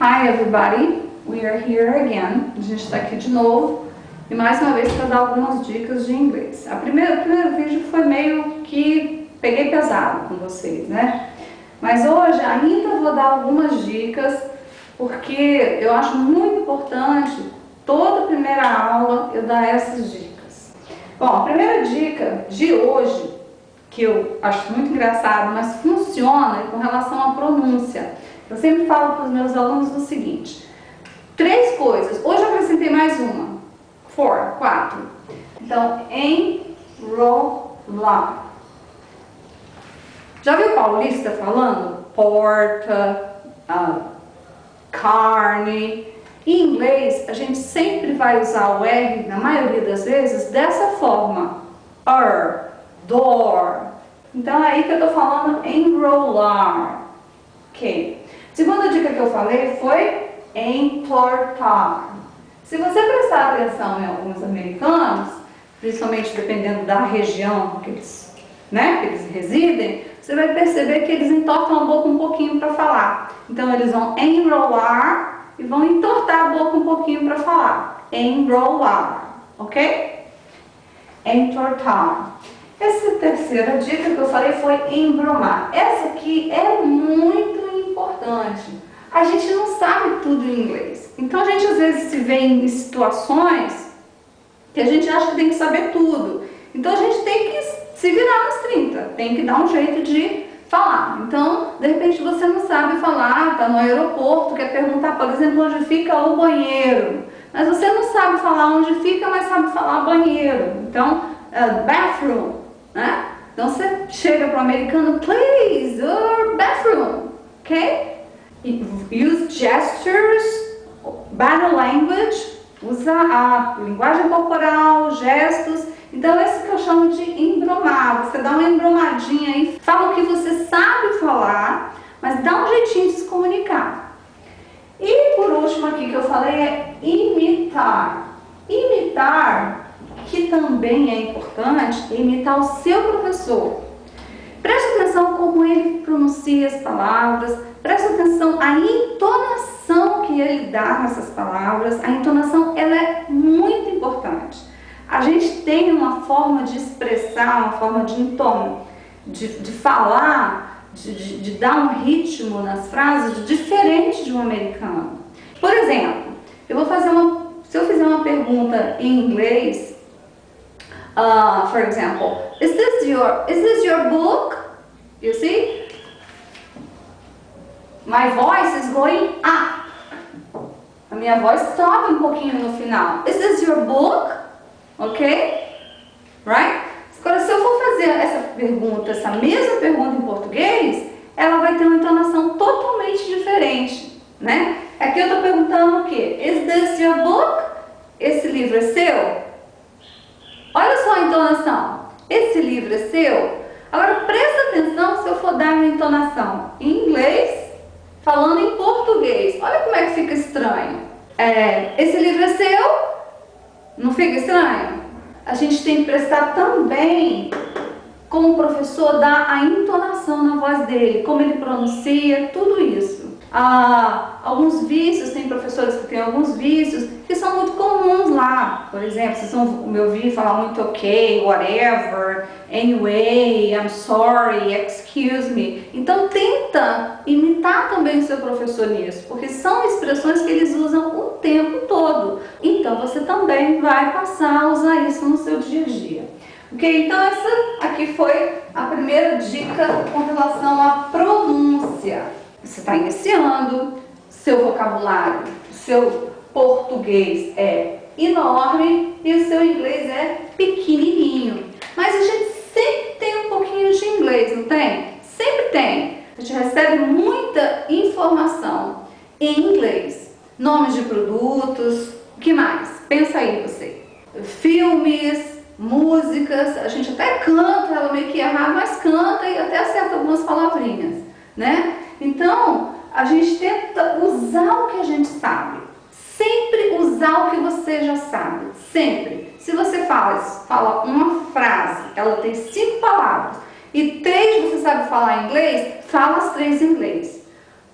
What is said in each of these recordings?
Hi everybody, we are here again. A gente está aqui de novo e mais uma vez para dar algumas dicas de inglês. O primeiro vídeo foi meio que peguei pesado com vocês, né? Mas hoje ainda vou dar algumas dicas porque eu acho muito importante toda primeira aula eu dar essas dicas. Bom, a primeira dica de hoje, que eu acho muito engraçado, mas funciona, é com relação à pronúncia. Eu sempre falo para os meus alunos o seguinte: 3 coisas. Hoje eu acrescentei mais uma. 4. Então, enrolar. Já viu o paulista falando? Porta, carne. Em inglês, a gente sempre vai usar o R, na maioria das vezes, dessa forma. Door. Então é aí que eu estou falando enrolar. Ok. Segunda dica que eu falei foi importar. Se você prestar atenção em alguns americanos, principalmente dependendo da região que eles residem, você vai perceber que eles entortam a boca um pouquinho para falar. Então eles vão enrolar e vão entortar a boca um pouquinho para falar. Enrolar, ok? Entortar. Essa terceira dica que eu falei foi embromar. Essa aqui é muito importante. A gente não sabe tudo em inglês. Então a gente às vezes se vê em situações que a gente acha que tem que saber tudo. Então a gente tem que se virar nos 30, tem que dar um jeito de falar. Então, de repente você não sabe falar, está no aeroporto, quer perguntar, por exemplo, onde fica o banheiro. Mas você não sabe falar onde fica, mas sabe falar banheiro. Então, bathroom, né? Então você chega para o americano, please, your bathroom, ok? Use gestures, body language, usa a linguagem corporal, gestos. Então esse que eu chamo de embromar. Você dá uma embromadinha aí, fala o que você sabe falar, mas dá um jeitinho de se comunicar. E por último aqui que eu falei é imitar. Imitar, que também é importante, é imitar o seu professor. Preste atenção como ele pronuncia as palavras, preste atenção à entonação que ele dá nessas palavras. A entonação, ela é muito importante. A gente tem uma forma de expressar, uma forma de entonar, de falar, de dar um ritmo nas frases diferente de um americano. Por exemplo, se eu fizer uma pergunta em inglês, for example, is this your book? You see? My voice is going up. A minha voz sobe um pouquinho no final. Is this your book? Ok? Right? Agora, se eu for fazer essa mesma pergunta em português, ela vai ter uma entonação totalmente diferente, né? Aqui eu estou perguntando o quê? Is this your book? Esse livro é seu? Olha só a entonação. Esse livro é seu? Agora presta atenção se eu for dar minha entonação em inglês, falando em português. Olha como é que fica estranho. Esse livro é seu? Não fica estranho? A gente tem que prestar também como o professor dá a entonação na voz dele, como ele pronuncia, tudo isso. Alguns vícios, tem professores que têm alguns vícios que são muito comuns lá. Por exemplo, vocês vão me ouvir falar muito ok, whatever, anyway, I'm sorry, excuse me. Então tenta imitar também o seu professor nisso, porque são expressões que eles usam o tempo todo. Então você também vai passar a usar isso no seu dia a dia. Ok? Então essa aqui foi a primeira dica com relação à pronúncia. Você está iniciando, seu vocabulário, seu português é enorme e o seu inglês é pequenininho. Mas a gente sempre tem um pouquinho de inglês, não tem? Sempre tem. A gente recebe muita informação em inglês. Nomes de produtos, o que mais? Pensa aí você. Filmes, músicas, a gente até canta, ela meio que errado, mas canta e até acerta algumas palavrinhas, né? Então, a gente tenta usar o que a gente sabe. Sempre usar o que você já sabe. Sempre. Se você fala uma frase, ela tem 5 palavras e 3 você sabe falar em inglês, fala as 3 em inglês.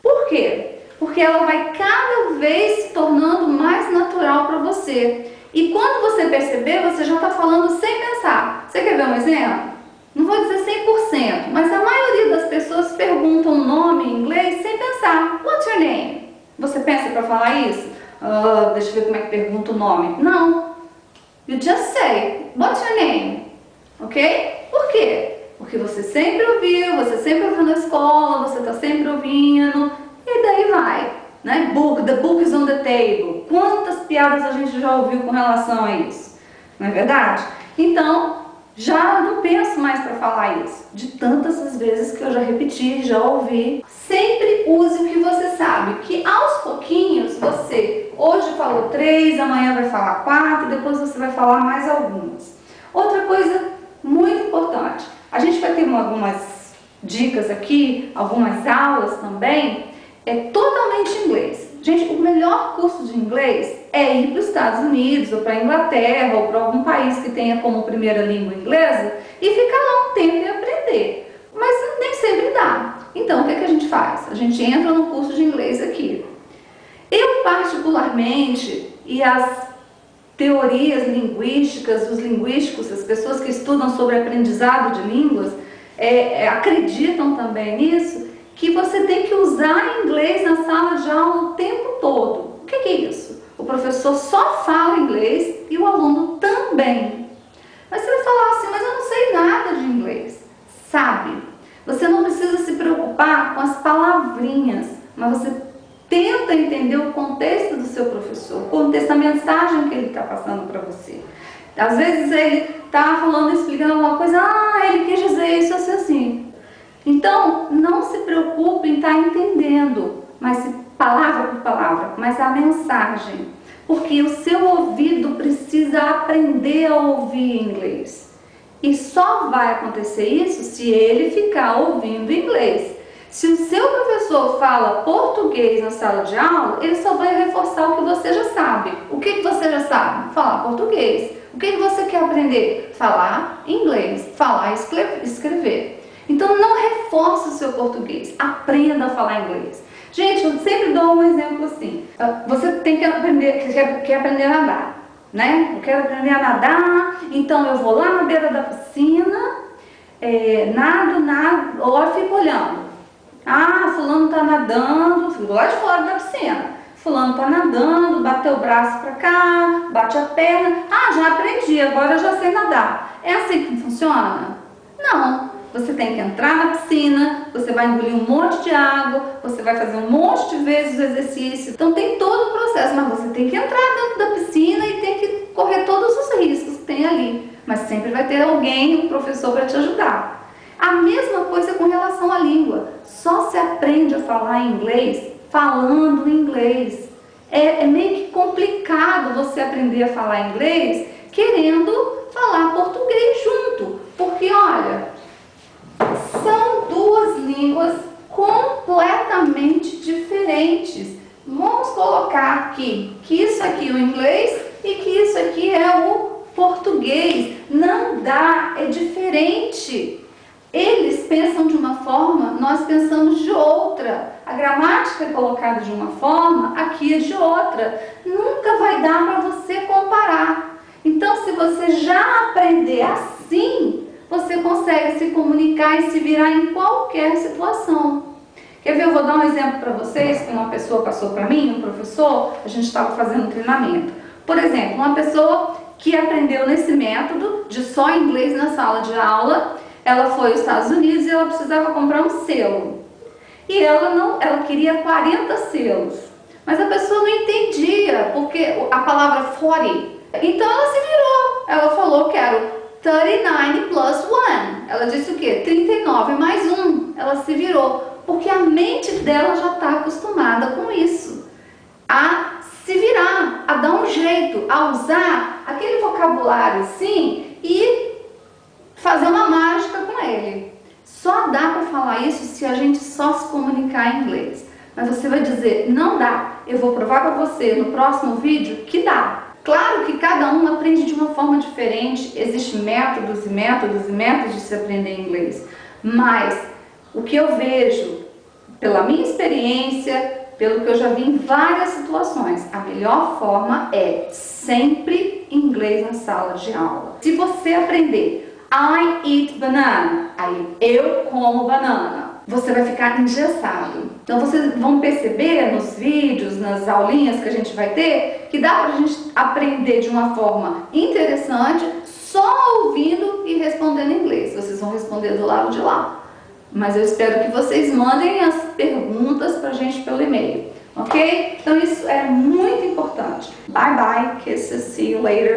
Por quê? porque ela vai cada vez se tornando mais natural para você. E quando você perceber, você já está falando sem pensar. Você quer ver um exemplo? Não vou dizer 100%, mas a maioria das pessoas perguntam o nome em inglês sem pensar. What's your name? Você pensa para falar isso? Deixa eu ver como é que pergunta o nome. Não. You just say, what's your name? Ok? Por quê? Porque você sempre ouviu, você sempre ouviu na escola, você está sempre ouvindo, e daí vai. Né? The book is on the table. Quantas piadas a gente já ouviu com relação a isso? Não é verdade? Então, já não penso mais para falar isso. De tantas as vezes que eu já repeti, já ouvi. Sempre use o que você sabe, que aos pouquinhos você hoje falou 3, amanhã vai falar 4, depois você vai falar mais algumas. Outra coisa muito importante, a gente vai ter algumas dicas aqui, algumas aulas também, é totalmente inglês. Gente, o melhor curso de inglês é ir para os Estados Unidos, ou para a Inglaterra, ou para algum país que tenha como primeira língua inglesa, e ficar lá um tempo e aprender. Mas nem sempre dá. Então, o que a gente faz? A gente entra no curso de inglês aqui. Eu, particularmente, e as teorias linguísticas, os linguísticos, as pessoas que estudam sobre aprendizado de línguas, acreditam também nisso, que você tem que usar inglês na sala de aula o tempo todo. O que é isso? O professor só fala inglês e o aluno também. Mas você vai falar assim, mas eu não sei nada de inglês. Sabe? Você não precisa se preocupar com as palavrinhas, mas você tenta entender o contexto do seu professor, o contexto da mensagem que ele está passando para você. Às vezes ele está falando, explicando alguma coisa, ele quis dizer isso assim. Então, não se preocupe em estar entendendo, mas palavra por palavra, mas a mensagem. Porque o seu ouvido precisa aprender a ouvir inglês. E só vai acontecer isso se ele ficar ouvindo inglês. Se o seu professor fala português na sala de aula, ele só vai reforçar o que você já sabe. O que você já sabe? Falar português. O que você quer aprender? Falar inglês. Falar e escrever. Então, não reforce o seu português. Aprenda a falar inglês. Gente, eu sempre dou um exemplo assim. Você tem que aprender, quer aprender a nadar, né? Eu quero aprender a nadar, então eu vou lá na beira da piscina, nado, ou fico olhando. Fulano tá nadando, fico lá de fora da piscina. Fulano tá nadando, bateu o braço pra cá, bate a perna. Já aprendi, agora eu já sei nadar. É assim que funciona? Não. Você tem que entrar na piscina, você vai engolir um monte de água, você vai fazer um monte de vezes o exercício. Então tem todo o processo, mas você tem que entrar dentro da piscina e tem que correr todos os riscos que tem ali. Mas sempre vai ter alguém, um professor para te ajudar. A mesma coisa com relação à língua. Só se aprende a falar inglês falando inglês. É meio que complicado você aprender a falar inglês querendo falar português junto. Porque, olha, são duas línguas completamente diferentes. Vamos colocar aqui que isso aqui é o inglês e que isso aqui é o português. Não dá, é diferente. Eles pensam de uma forma, nós pensamos de outra. A gramática é colocada de uma forma, aqui é de outra. Nunca vai dar para você comparar. Então, se você já aprender assim, você consegue se comunicar e se virar em qualquer situação. Quer ver? Eu vou dar um exemplo para vocês, que uma pessoa passou para mim, um professor, a gente estava fazendo um treinamento. Por exemplo, uma pessoa que aprendeu nesse método de só inglês na sala de aula, ela foi aos Estados Unidos e ela precisava comprar um selo. E ela queria 40 selos. Mas a pessoa não entendia, porque a palavra 40. Então ela se virou. Ela falou, quero 39 plus 1. Ela disse o quê? 39 mais 1. Ela se virou, porque a mente dela já está acostumada com isso. A se virar, a dar um jeito, a usar aquele vocabulário assim e fazer uma mágica com ele. Só dá para falar isso se a gente só se comunicar em inglês. Mas você vai dizer, não dá. Eu vou provar para você no próximo vídeo que dá. Claro que cada um aprende de uma forma diferente, existem métodos e métodos e métodos de se aprender inglês, mas o que eu vejo, pela minha experiência, pelo que eu já vi em várias situações, a melhor forma é sempre inglês na sala de aula. Se você aprender I eat banana, aí eu como banana, você vai ficar engessado. Então vocês vão perceber nos vídeos, nas aulinhas que a gente vai ter, que dá pra gente aprender de uma forma interessante, só ouvindo e respondendo em inglês. Vocês vão responder do lado de lá. Mas eu espero que vocês mandem as perguntas pra gente pelo e-mail, ok? Então isso é muito importante. Bye bye, kisses, see you later.